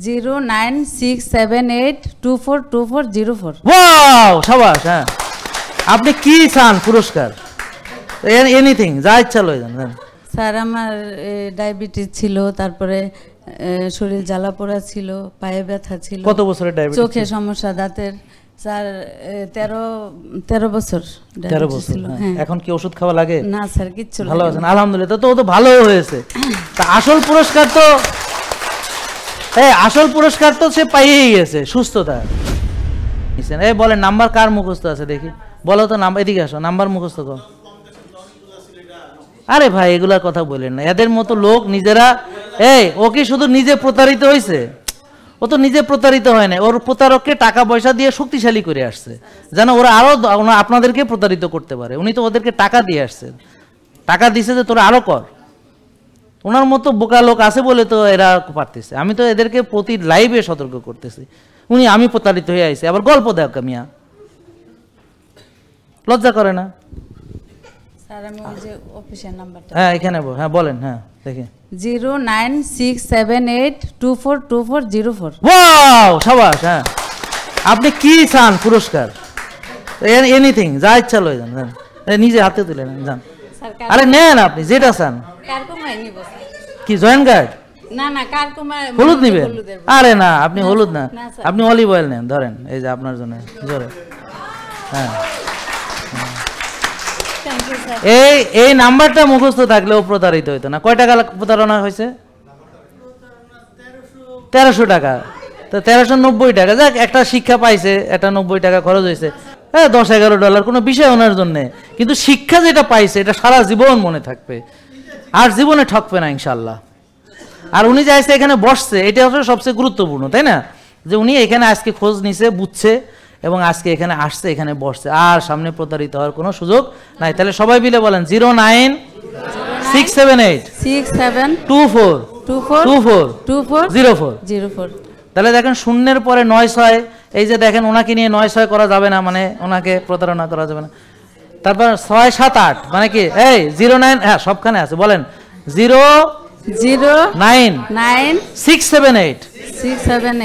0967824240 wow শাবাশ। হ্যাঁ, আপনি কি চান পুরস্কার? এনিথিং, যা ইচ্ছা লয়ে যান। স্যার আমার ডায়াবেটিস ছিল, তারপরে শরীর জ্বালা পোড়া ছিল, পায়ে ব্যথা ছিল। কত বছরের ডায়াবেটিস? চোখে সমস্যা, দাঁতের। স্যার 13 বছর। 13 বছর। এখন কি ওষুধ খাওয়া লাগে? না স্যার, কিচ্ছু ভালো আছেন আলহামদুলিল্লাহ। তো ও তো ভালো হয়েছে। তা আসল পুরস্কার তো সে পাইয়েই গেছে, সুস্থতা। এই বলেন নাম্বার কার মুখস্থ আছে দেখি, বলো তো নাম্বার। এদিকে আসো, নাম্বার মুখস্থ কর। আরে ভাই এগুলার কথা বলেন না, এদের মতো লোক নিজেরা। ও কি শুধু নিজে প্রতারিত হয়েছে? ও তো নিজে প্রতারিত হয় না, ওর প্রতারককে টাকা পয়সা দিয়ে শক্তিশালী করে আসছে, যেন ওরা আরো আপনাদেরকে প্রতারিত করতে পারে। উনি তো ওদেরকে টাকা দিয়ে আসছেন, টাকা দিছে যে তোরা আরো কর। ওনার মতো বোকা লোক আছে বলে তো এরা পারতেছে। আমি তো এদেরকে প্রতি লাইভে সতর্ক করতেছি। আমি প্রতারিত হয়ে আইছি, আবার গল্প দেখ মিয়া, লজ্জা করে না? স্যার আমি ওই যে অফিসের নাম্বারটা। হ্যাঁ এখানে হ্যাঁ বলেন। হ্যাঁ দেখি 0967824240। ওয়াও শাবাশ। হ্যাঁ, আপনি কি চান পুরস্কার? এনিথিং, যা ইচ্ছা লয়ে যান। নিজে হাতে তুলে নেন, যান। আরে নেন আপনি যেটা চান। কি জয়েন্ট গার্ড? না না, কারকুমা হলুদ নিবেন? আরে না, আপনি হলুদ না, আপনি অলিভ অয়েল নেন। ধরেন এই যে আপনার জন্য জোরে। হ্যাঁ, এই নাম্বারটা মুখস্থ থাকলে ও প্রতারিত হইতো না। কয় টাকা প্রতারণা হয়েছে? 1300 টাকা। তো 1390 টাকা। যাক, একটা শিক্ষা পাইছে, একটা 90 টাকা খরচ হয়েছে। হ্যাঁ, $10-11 কোনো বিষয় ওনার জন্য, কিন্তু শিক্ষা যেটা পাইছে এটা সারা জীবন মনে থাকবে, আর জীবনে ঠকবে না ইনশাল্লাহ। আর উনি যাইছে এখানে বসছে, এটা হচ্ছে সবচেয়ে গুরুত্বপূর্ণ, তাই না? যে উনি এখানে আজকে খোঁজ নিছে, বুঝছে, এবং আজকে এখানে আসছে, এখানে বসছে, আর সামনে প্রতারিত হওয়ার কোনো সুযোগ নাই। তাহলে সবাই মিলে বলেন 0967824240। তাহলে দেখেন শূন্যের পরে 96, এই যে দেখেন ওনাকে নিয়ে 96 করা যাবে না, মানে ওনাকে প্রতারণা করা যাবে না। তারপর 678 মানে কি? এই 09, হ্যাঁ সবখানে আছে, বলেন 09678।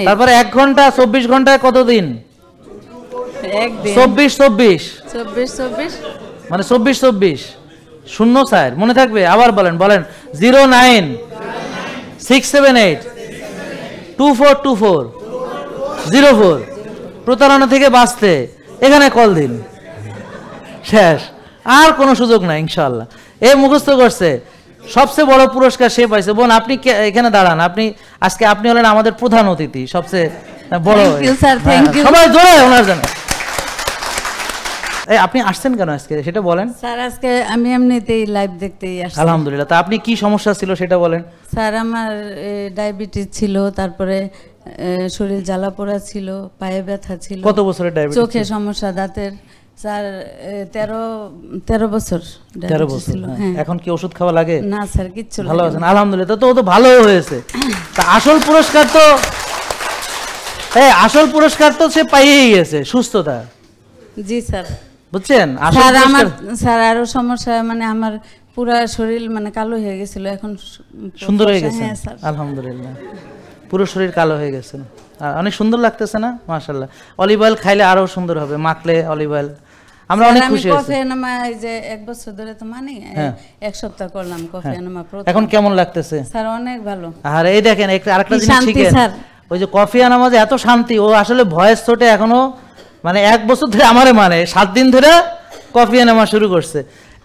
তারপর 1 ঘন্টা 24 ঘন্টায় কত দিন? 24 মানে 24 শূন্য 4 মনে থাকবে। আবার বলেন 0967824240। প্রতারণা থেকে বাঁচতে এখানে কল দিন, শেষ, আর কোনো সুযোগ নাই ইনশাআল্লাহ। এ মুখস্থ করছে, সবচেয়ে বড় পুরস্কার সে পাইছে। বোন আপনি এখানে দাঁড়ান, আজকে আপনি হলেন আমাদের প্রধান অতিথি, সবচেয়ে বড়। সবাই জোরে ওনার জন্য। আপনি আসছেন কেন আজকে সেটা বলেন। স্যার আজকে আমি এমনিতেই লাইভ দেখতেই আসছি। আলহামদুলিল্লাহ। তা আপনি কি সমস্যা ছিল সেটা বলেন। স্যার আমার ডায়াবেটিস ছিল, তারপরে শরীর জ্বালা পোড়া ছিল, পায়ে ব্যথা ছিল। কত বছরের ডায়াবেটিস? চোখে সমস্যা, দাঁতের। স্যার 13 বছর। 13 বছর। এখন কি ওষুধ খাওয়া লাগে? না স্যার, কিচ্ছু। ভালো আছেন আলহামদুলিল্লাহ। তো ও তো ভালো হয়েছে। তা আসল পুরস্কার তো সে পাইয়েই গেছে, সুস্থতা। জি স্যার। বুঝছেন? স্যার আরো সমস্যা, মানে আমার পুরো শরীর মানে কালো হয়ে গেছিল, এখন সুন্দর হয়ে গেছে আলহামদুলিল্লাহ। পুরো শরীর কালো হয়ে গেছে, অনেক সুন্দর লাগতেছে না? মাশাআল্লাহ। অলিভ অয়েল খাইলে আরো সুন্দর হবে, মাখলে অলিভ অয়েল। আমরা অনেক খুশি হয়েছি। কফি এনামা এই যে 1 বছর ধরে তো মানে 1 সপ্তাহ করলাম কফি এনামা। এখন কেমন লাগতেছে? স্যার অনেক ভালো। আর এই দেখেন আরেকটা জিনিস শিখেন, ওই যে কফি এনামা যে এত শান্তি, ও আসলে ভয়েস ছোটে এখনো, মানে 1 বছর ধরে আমারে 7 দিন ধরে কফি এনামা শুরু করছে,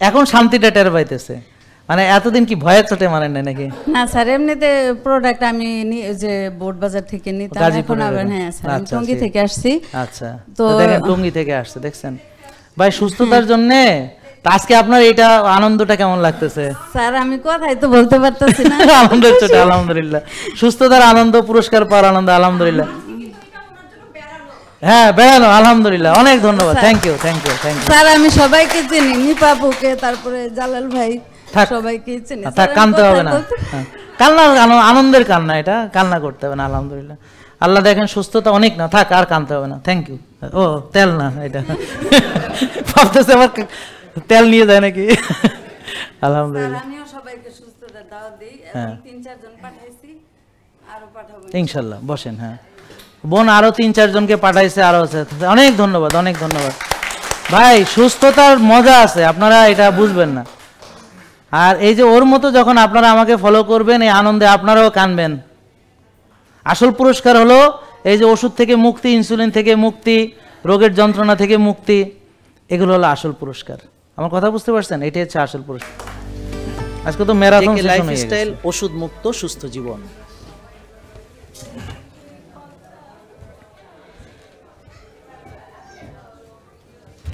এখন শান্তিটা টের পাইতেছে। মানে এতদিন কি ভয়ের চোটে মানেন না নাকি? না স্যার, এমনিতে প্রোডাক্ট আমি যে বোর্ড বাজার থেকে নিতাম, এখন আবার হ্যাঁ স্যার আমি টঙ্গী থেকে আসছি। আচ্ছা, তো দেখেন টঙ্গী থেকে আসছে, দেখছেন ভাই সুস্থতার জন্য। আজকে আপনার এটা আনন্দটা কেমন লাগতেছে? স্যার আমি কথাই তো বলতে পারতেছি না। আনন্দের চোটে আলহামদুলিল্লাহ, সুস্থতার আনন্দ, পুরস্কার পাওয়ার আনন্দ আলহামদুলিল্লাহ। হ্যাঁ বেড়ানো আলহামদুলিল্লাহ, অনেক ধন্যবাদ। Thank you. স্যার আমি সবাইকে চিনি, নিপাপুকে, তারপরে জালাল ভাই, সবাইকে চিনি। কানতে হবে না, কান্না আনন্দের কান্না, এটা কান্না করতে হবে না আলহামদুলিল্লাহ। আল্লাহ দেখেন সুস্থতা অনেক না, থাক আর কানতে হবে না। Thank you. ও তেল না, এটা ভাবতেছে আবার তেল নিয়ে যায় নাকি? আলহামদুলিল্লাহ। আমিও সবাইকে সুস্থতার দাওয়াত দিই, 3-4 জন পাঠাইছি, ইনশাল্লাহ বসেন। হ্যাঁ বোন আরো 3-4 জনকে পাঠাইছে, আরো আছে। অনেক ধন্যবাদ, অনেক ধন্যবাদ ভাই। সুস্থতার মজা আছে, আপনারা এটা বুঝবেন না। আর এই যে ওর মতো যখন আপনারা আমাকে ফলো করবেন, এই আনন্দে আপনারাও কানবেন। আসল পুরস্কার হলো এই যে ওষুধ থেকে মুক্তি, ইনসুলিন থেকে মুক্তি, রোগের যন্ত্রণা থেকে মুক্তি, এগুলো হলো আসল পুরস্কার। আমার কথা বুঝতে পারছেন? এটাই হচ্ছে আসল পুরস্কার। আজকে তো ম্যারাথন লাইফস্টাইল, ওষুধ মুক্ত সুস্থ জীবন।